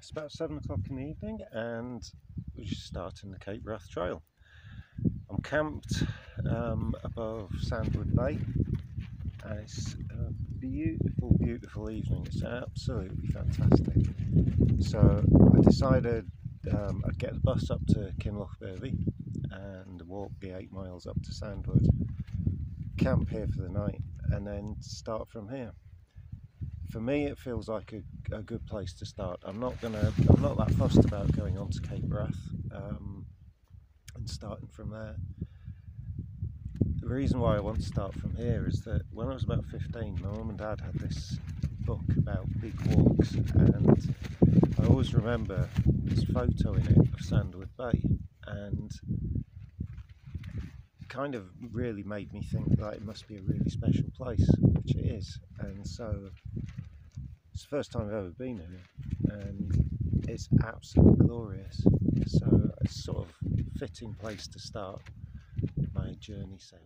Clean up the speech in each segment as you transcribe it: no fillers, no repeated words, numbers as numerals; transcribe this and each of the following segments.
It's about 7 o'clock in the evening and we're just starting the Cape Wrath Trail. I'm camped above Sandwood Bay and it's a beautiful evening. It's absolutely fantastic. So I decided I'd get the bus up to Kinlochbervie and walk the 8 miles up to Sandwood, camp here for the night and then start from here. For me it feels like a good place to start. I'm not that fussed about going on to Cape Wrath and starting from there. The reason why I want to start from here is that when I was about 15, my mum and dad had this book about big walks, and I always remember this photo in it of Sandwood Bay, and it kind of really made me think that it must be a really special place, which it is. And so it's the first time I've ever been here and it's absolutely glorious. So it's sort of a fitting place to start my journey south.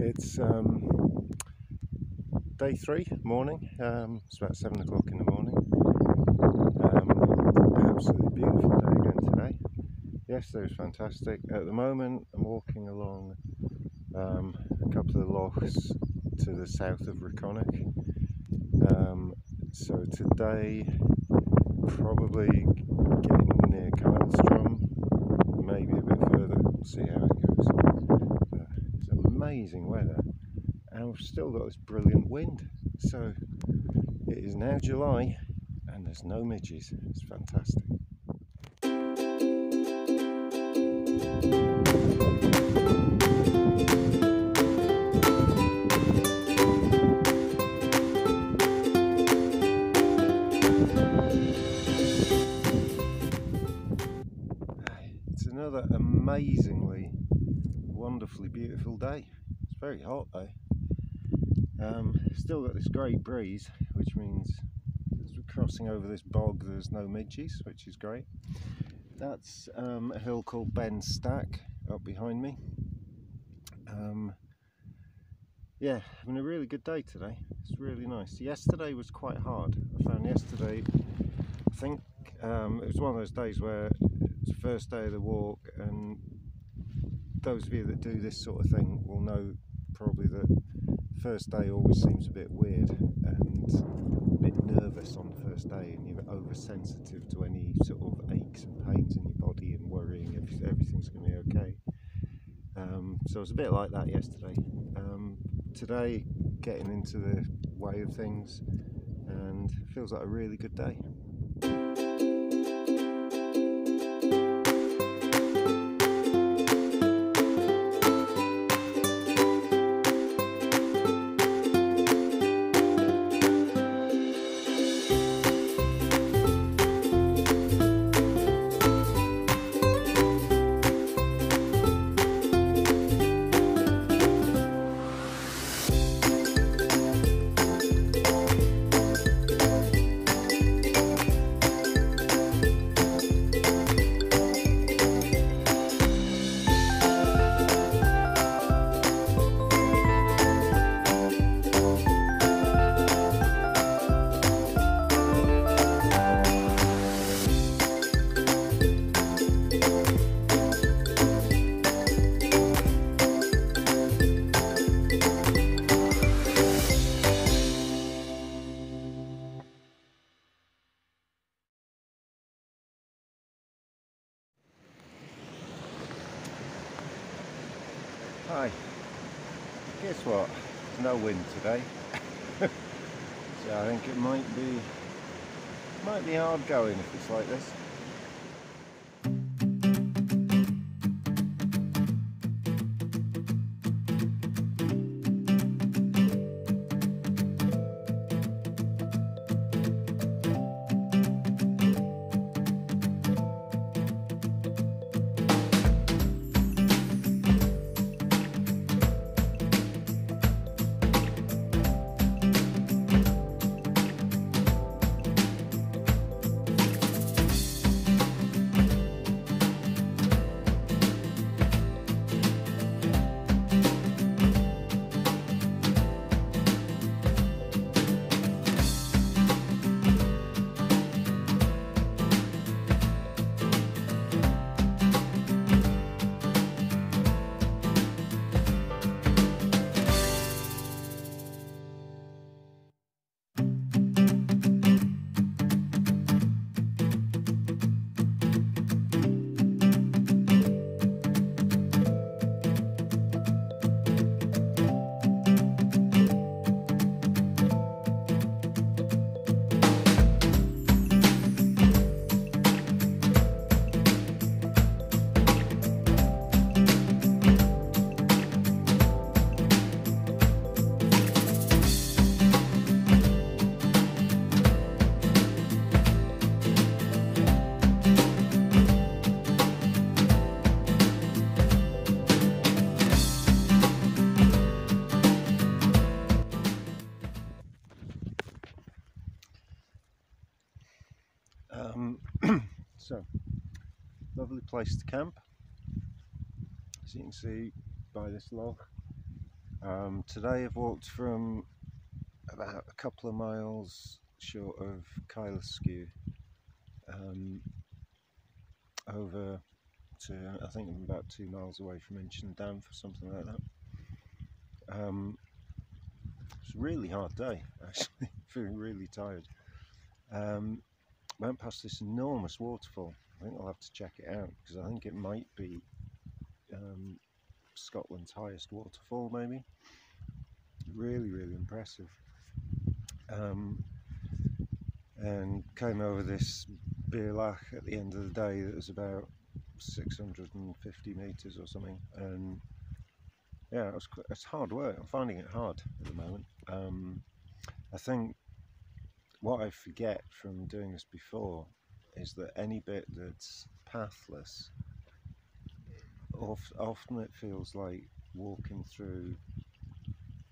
It's day 3, morning. It's about 7 o'clock in the morning. Absolutely beautiful day again today. Yesterday was fantastic. At the moment I'm walking along a couple of lochs to the south of Reconnaich. So today probably getting near Kylestrom, maybe a bit further. We'll see how it goes. It's amazing weather and we've still got this brilliant wind. So it is now July and there's no midges. It's fantastic. It's another amazingly, wonderfully beautiful day. It's very hot though. Still got this great breeze, which means as we're crossing over this bog there's no midges, which is great. That's a hill called Ben Stack up behind me. Yeah, having a really good day today. It's really nice. Yesterday was quite hard. I found yesterday, I think it was one of those days where it's the first day of the walk, and those of you that do this sort of thing will know probably that first day always seems a bit weird and a bit nervous on the first day, and you're oversensitive to any sort of aches and pains in your body and worrying everything's going to be okay. So it was a bit like that yesterday. Today getting into the way of things and it feels like a really good day. guess what? There's no wind today. So I think it might be hard going if it's like this. So, lovely place to camp, as you can see by this log. Today I've walked from about a couple of miles short of Kyleskew over to, I think I'm about 2 miles away from Inchindanf or something like that. It's a really hard day, actually. Feeling really tired. Went past this enormous waterfall. I think I'll have to check it out because I think it might be Scotland's highest waterfall, maybe. Really, really impressive. And came over this Beerlach at the end of the day that was about 650 metres or something, and yeah, it's hard work. I'm finding it hard at the moment. I think what I forget from doing this before is that any bit that's pathless, often it feels like walking through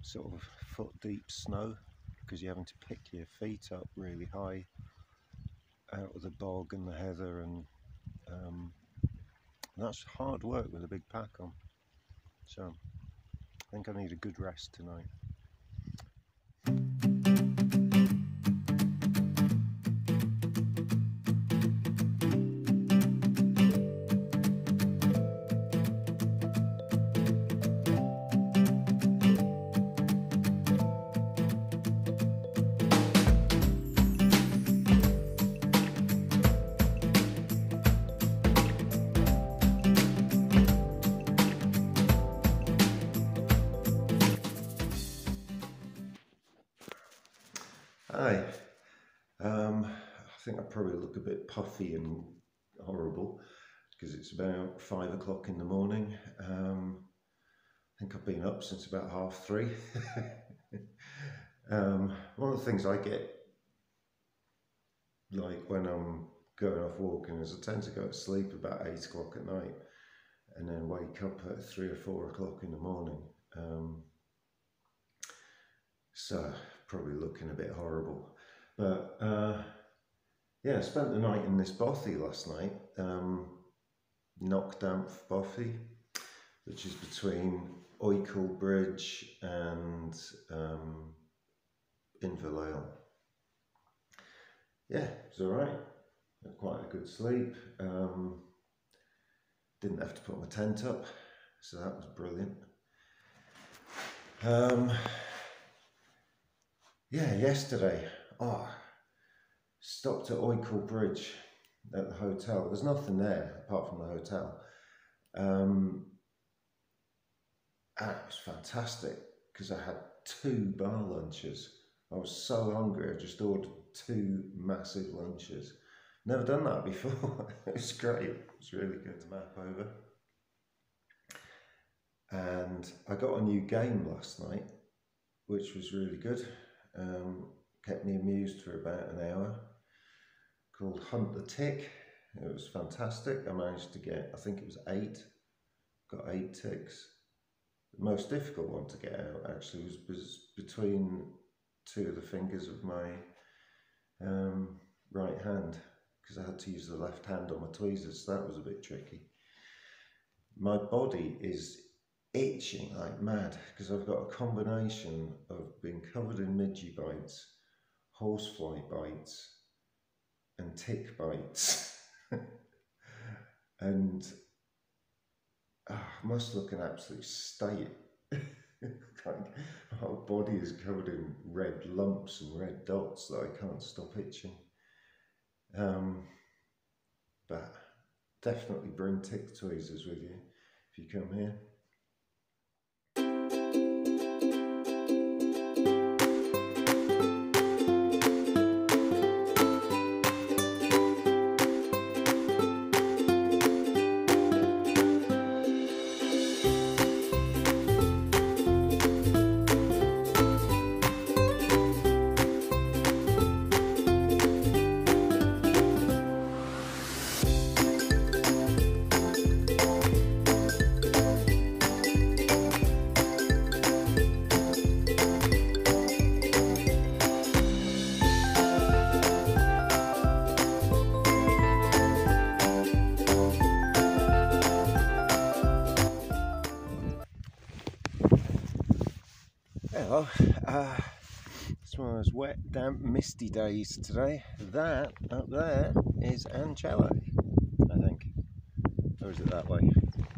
sort of foot deep snow, because you're having to pick your feet up really high out of the bog and the heather, and that's hard work with a big pack on. So I think I need a good rest tonight. Hi. I think I probably look a bit puffy and horrible because it's about 5 o'clock in the morning. I think I've been up since about 3:30. One of the things I get, like when I'm going off walking, is I tend to go to sleep about 8 o'clock at night and then wake up at 3 or 4 o'clock in the morning. So probably looking a bit horrible, but yeah, I spent the night in this bothy last night, Knockdamp Bothy, which is between Oikel Bridge and Inverleil. Yeah, it was alright. Had quite a good sleep. Didn't have to put my tent up, so that was brilliant. Yeah, yesterday, stopped at Oikel Bridge at the hotel. There's nothing there apart from the hotel. And it was fantastic because I had 2 bar lunches. I was so hungry, I just ordered 2 massive lunches. Never done that before. It was great. It was really good. Map over. And I got a new game last night, which was really good. Kept me amused for about an hour, called Hunt the Tick. It was fantastic. I managed to get, I think it was 8. Got 8 ticks. The most difficult one to get out actually was between 2 of the fingers of my right hand, because I had to use the left hand on my tweezers, so that was a bit tricky. My body is itching like mad because I've got a combination of being covered in midgie bites, horsefly bites and tick bites and I must look an absolute state. My whole body is covered in red lumps and red dots that I can't stop itching. But definitely bring tick tweezers with you if you come here. Well, it's one of those wet, damp, misty days today. That up there is Ancella, I think. Or is it that way?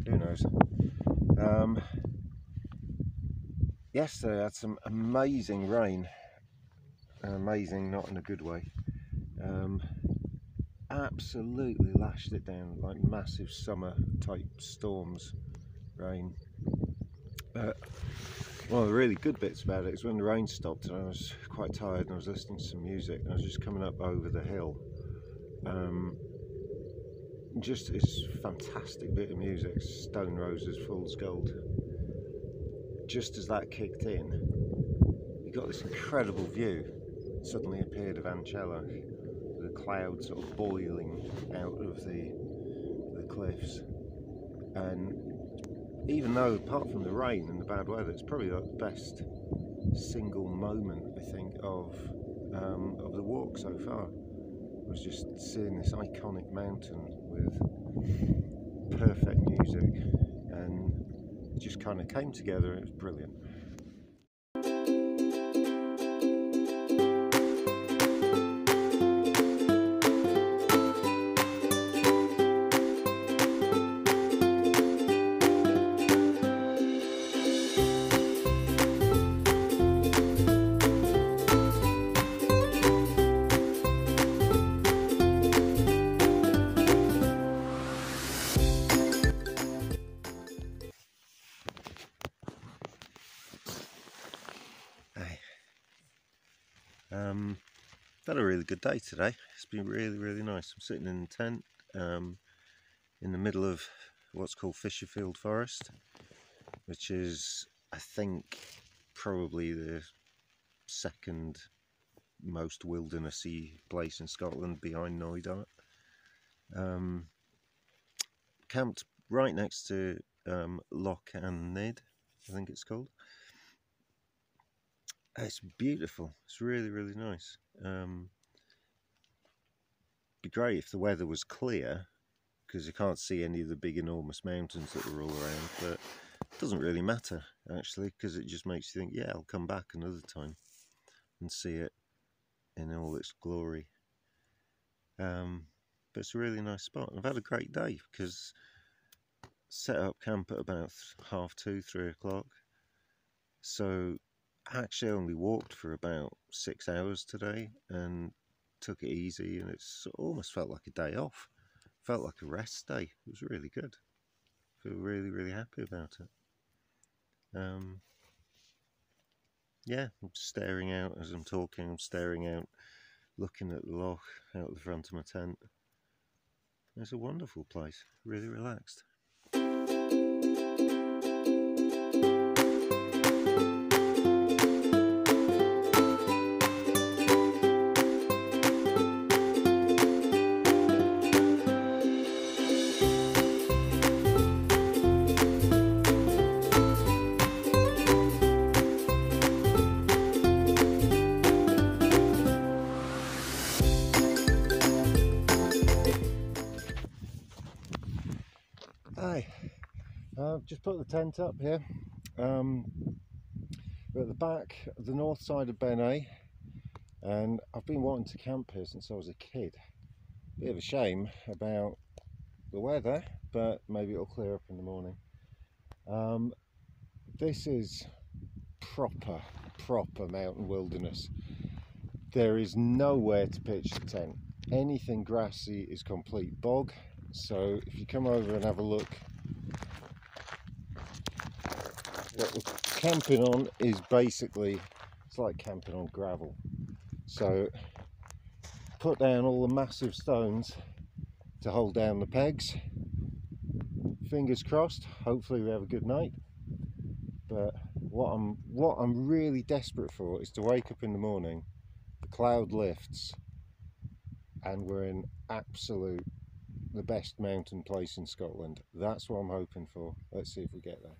Who knows? Yesterday I had some amazing rain. Amazing, not in a good way. Absolutely lashed it down, like massive summer type storms, rain. But one of the really good bits about it is when the rain stopped and I was quite tired and I was listening to some music and I was just coming up over the hill. Just this fantastic bit of music, Stone Roses, Fool's Gold. Just as that kicked in, you got this incredible view suddenly appeared of Ancella, the clouds sort of boiling out of the cliffs. And even though, apart from the rain and the bad weather, it's probably the best single moment, I think, of the walk so far. Was just seeing this iconic mountain with perfect music, and it just kind of came together. It was brilliant. Had a really good day today. It's been really nice. I'm sitting in the tent in the middle of what's called Fisherfield Forest, which is, I think, probably the second most wildernessy place in Scotland behind Knoydart. Camped right next to Loch Annid, I think it's called. It's beautiful. It's really nice. Be great if the weather was clear, because you can't see any of the big enormous mountains that are all around, but it doesn't really matter actually, because it just makes you think, yeah, I'll come back another time and see it in all its glory. But it's a really nice spot. I've had a great day because set up camp at about 2:30, 3 o'clock, so I actually only walked for about 6 hours today and took it easy, and it's almost felt like a day off. Felt like a rest day. It was really good. I feel really happy about it. yeah, I'm staring out as I'm talking. I'm staring out, looking at the loch out the front of my tent. It's a wonderful place, really relaxed. Hi, I've just put the tent up here. We're at the back of the north side of Benet, and I've been wanting to camp here since I was a kid. Bit of a shame about the weather, but maybe it'll clear up in the morning. This is proper mountain wilderness. There is nowhere to pitch the tent. Anything grassy is complete bog. So if you come over and have a look, what we're camping on is basically, it's like camping on gravel. So put down all the massive stones to hold down the pegs. Fingers crossed, hopefully we have a good night. But what I'm really desperate for is to wake up in the morning, the cloud lifts, and we're in the best mountain place in Scotland. That's what I'm hoping for. Let's see if we get there.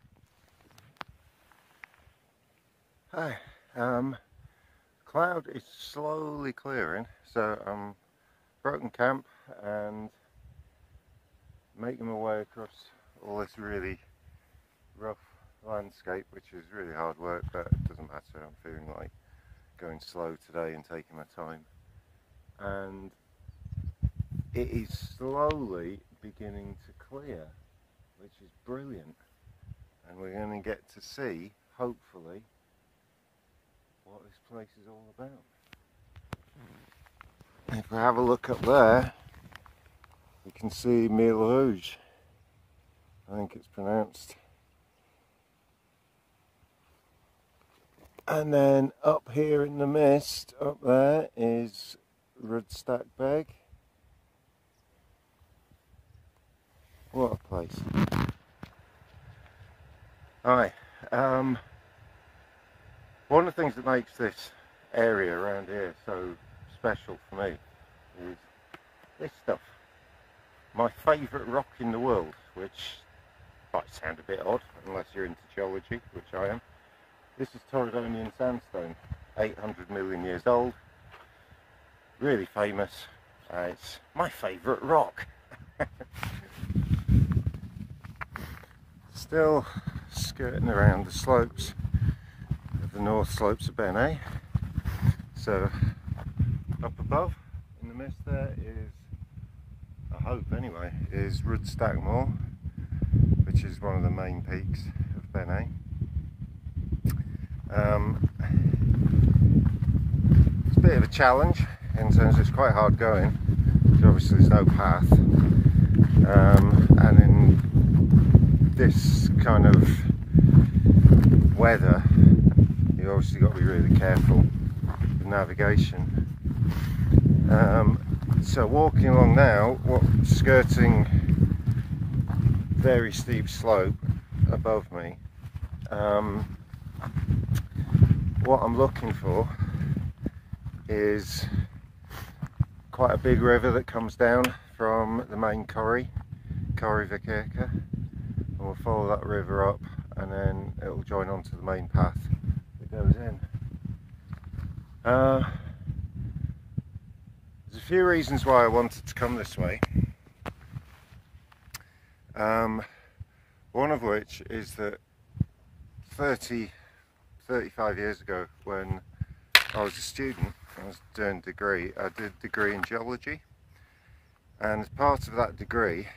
Hi, cloud is slowly clearing, so I'm broken camp and making my way across all this really rough landscape, which is really hard work, but it doesn't matter. I'm feeling like going slow today and taking my time, and it is slowly beginning to clear, which is brilliant, and we're going to get to see, hopefully, what this place is all about. If we have a look up there, you can see Mille Rouge. I think it's pronounced. And then up here in the mist, up there, is Rudstack Beg. What a place. Hi. One of the things that makes this area around here so special for me is this stuff. My favourite rock in the world, which might sound a bit odd unless you're into geology, which I am. This is Torridonian sandstone, 800 million years old, really famous. It's my favourite rock. Still skirting around the slopes of the north slopes of Benet. So up above in the mist there is, I hope anyway, is Rudstack Moor, which is one of the main peaks of Benet. It's a bit of a challenge in terms of it's quite hard going, because obviously there's no path, and in this kind of weather you obviously got to be really careful with navigation. So walking along now, skirting very steep slope above me, what I'm looking for is quite a big river that comes down from the main Corrie Verkerke, and we'll follow that river up, and then it'll join onto the main path that goes in. There's a few reasons why I wanted to come this way. One of which is that 35 years ago, when I was a student, I was doing a degree, I did a degree in geology, and as part of that degree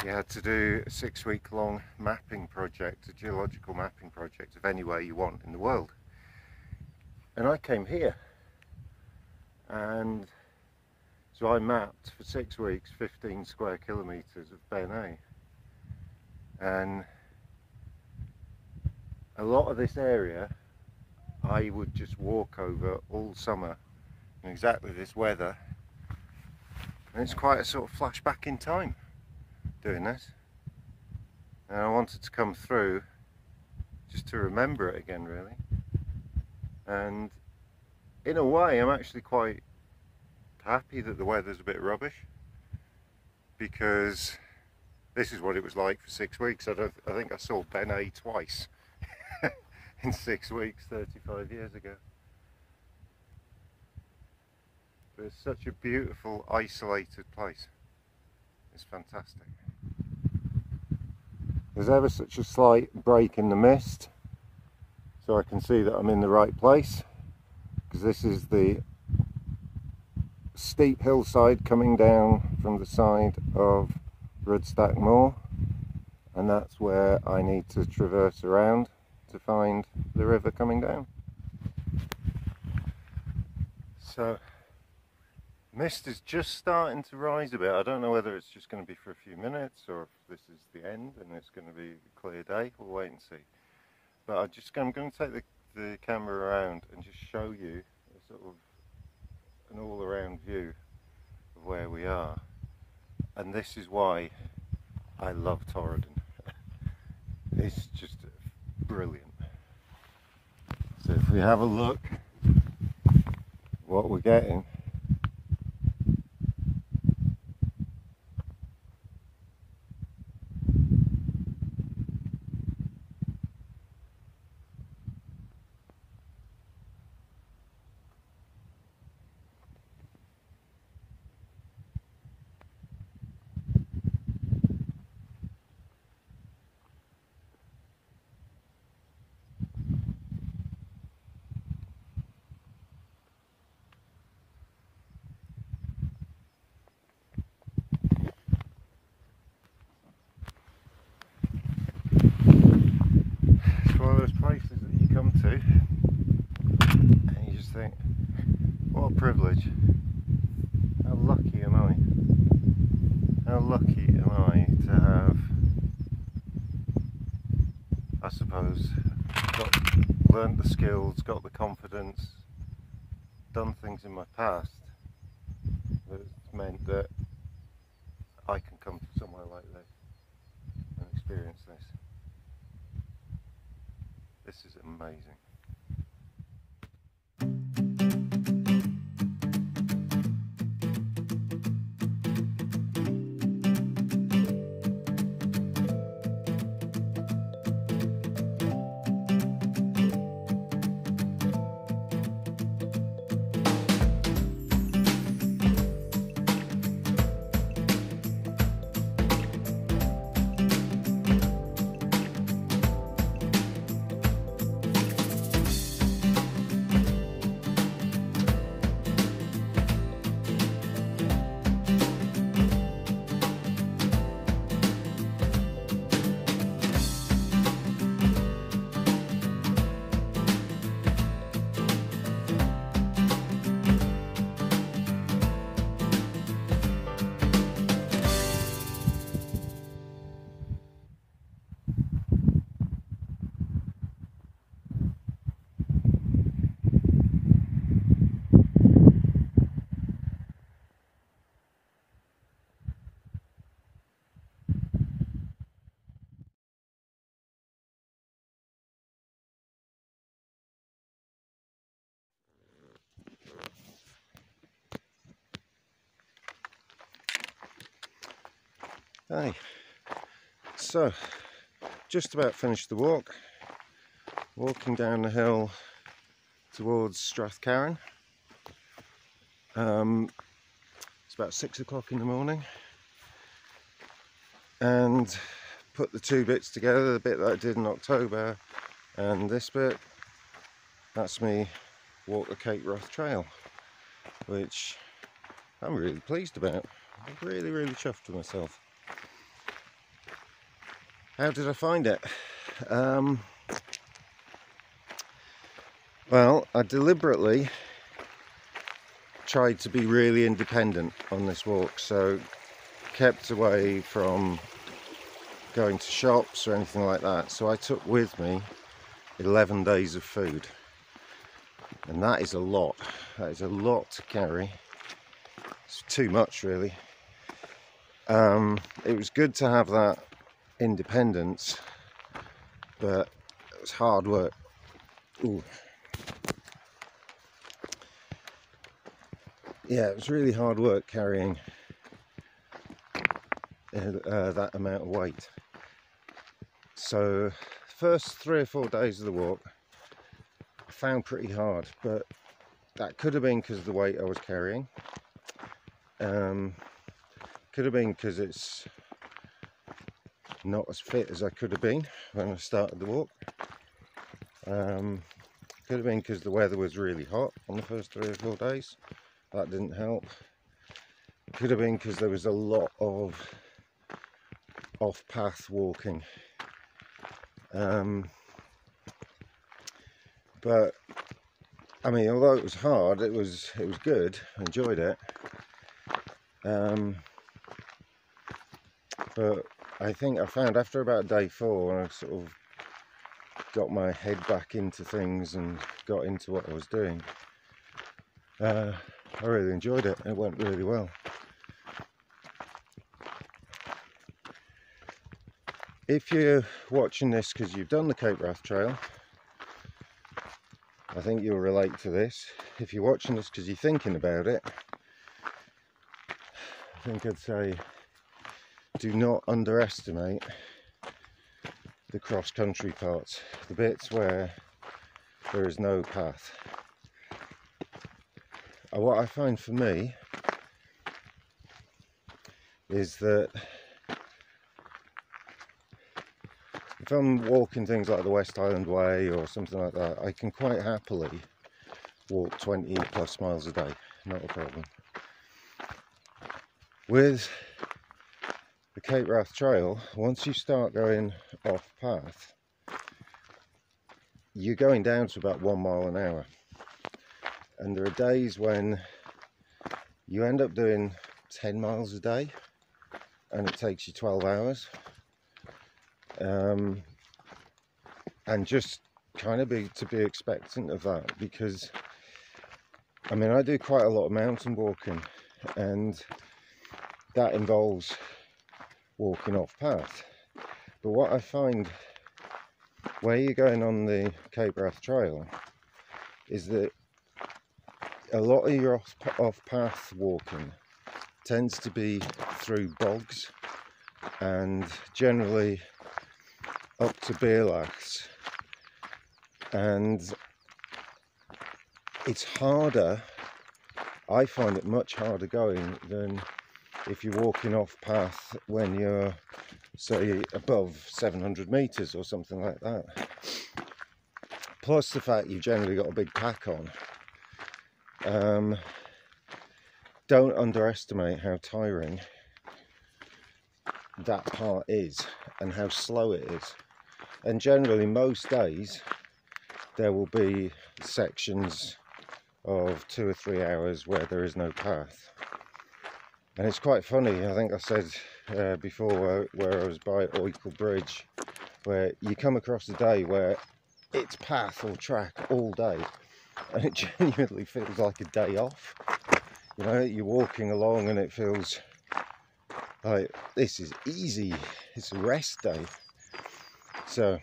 you had to do a 6-week long mapping project, a geological mapping project of anywhere you want in the world. And I came here, and so I mapped for 6 weeks 15 square kilometres of Benet, and a lot of this area I would just walk over all summer in exactly this weather, and it's quite a sort of flashback in time doing this, and I wanted to come through just to remember it again, really. And in a way I'm actually quite happy that the weather's a bit rubbish, because this is what it was like for 6 weeks. I think I saw Ben A twice in 6 weeks 35 years ago. But it's such a beautiful isolated place. It's fantastic. There's ever such a slight break in the mist, so I can see that I'm in the right place, because this is the steep hillside coming down from the side of Rudstack Moor, and that's where I need to traverse around to find the river coming down. So mist is just starting to rise a bit. I don't know whether it's just going to be for a few minutes or if this is the end and it's going to be a clear day. We'll wait and see. But I'm going to take the camera around and just show you a sort of an all-around view of where we are. And this is why I love Torridon. It's just brilliant. So if we have a look what we're getting, one of those places that you come to and you just think, what a privilege, how lucky am I, how lucky am I to have, I suppose, learnt the skills, got the confidence, done things in my past that's meant that I can come to somewhere like this and experience this. This is amazing. Hey, so just about finished the walk, walking down the hill towards Strathcarron. It's about 6 o'clock in the morning, and put the two bits together, the bit that I did in October and this bit. That's me walk the Cape Wrath Trail, which I'm really pleased about. I'm really chuffed with myself. How did I find it? Well, I deliberately tried to be really independent on this walk, so kept away from going to shops or anything like that. So I took with me 11 days of food, and that is a lot. That is a lot to carry. It's too much, really. It was good to have that independence, but it was hard work. Ooh. Yeah, it was really hard work carrying that amount of weight. So first 3 or 4 days of the walk I found pretty hard, but that could have been because of the weight I was carrying. Could have been because it's not as fit as I could have been when I started the walk. Could have been because the weather was really hot on the first 3 or 4 days. That didn't help. Could have been because there was a lot of off-path walking. But I mean, although it was hard, it was good. I enjoyed it. But I think I found after about day 4, when I sort of got my head back into things and got into what I was doing, I really enjoyed it. It went really well. If you're watching this because you've done the Cape Wrath Trail, I think you'll relate to this. If you're watching this because you're thinking about it, I think I'd say do not underestimate the cross-country parts, the bits where there is no path. What I find for me is that if I'm walking things like the West Highland Way or something like that, I can quite happily walk 20 plus miles a day, not a problem. With the Cape Wrath Trail, once you start going off path, you're going down to about 1 mile an hour. And there are days when you end up doing 10 miles a day and it takes you 12 hours. And just kind of to be expectant of that, because I mean, I do quite a lot of mountain walking, and that involves walking off path. But what I find where you're going on the Cape Wrath Trail is that a lot of your off path walking tends to be through bogs and generally up to Beerlaches, and it's harder. I find it much harder going than if you're walking off path when you're, say, above 700 meters or something like that. Plus the fact you've generally got a big pack on. Don't underestimate how tiring that part is and how slow it is. And generally most days there will be sections of 2 or 3 hours where there is no path. And it's quite funny, I think I said before where I was by Oikel Bridge, where you come across a day where it's path or track all day and it genuinely feels like a day off. You know, you're walking along and it feels like this is easy, it's a rest day. So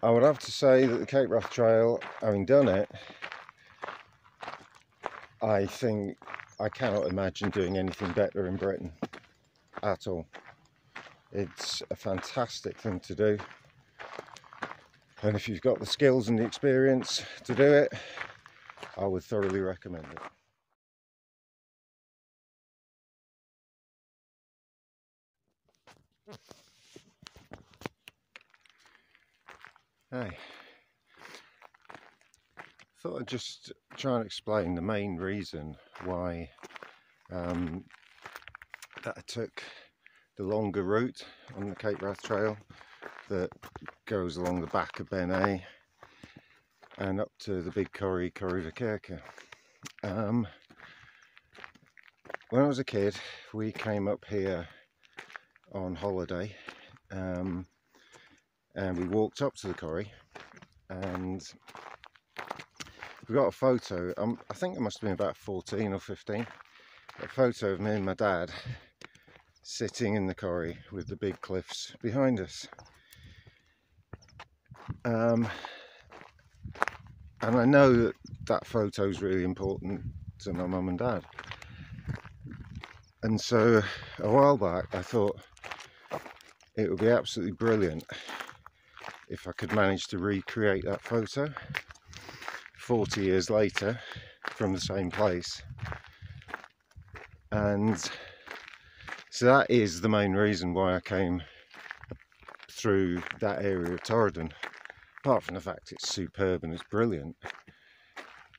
I would have to say that the Cape Wrath Trail, having done it, I think I cannot imagine doing anything better in Britain at all. It's a fantastic thing to do, and if you've got the skills and the experience to do it, I would thoroughly recommend it. Hey, thought I'd just try and explain the main reason why that I took the longer route on the Cape Wrath Trail that goes along the back of Ben A and up to the big Corrie Verkerke. When I was a kid, we came up here on holiday and we walked up to the Corrie, and we got a photo. I think it must have been about 14 or 15. A photo of me and my dad sitting in the corrie with the big cliffs behind us. And I know that that photo is really important to my mum and dad. And so a while back I thought it would be absolutely brilliant if I could manage to recreate that photo 40 years later from the same place. And so that is the main reason why I came through that area of Torridon. Apart from the fact it's superb and it's brilliant,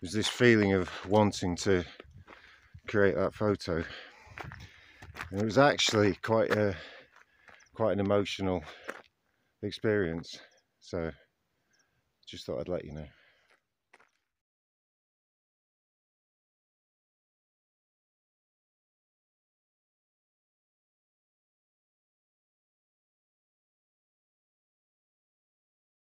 there's this feeling of wanting to create that photo. And it was actually quite an emotional experience. So just thought I'd let you know.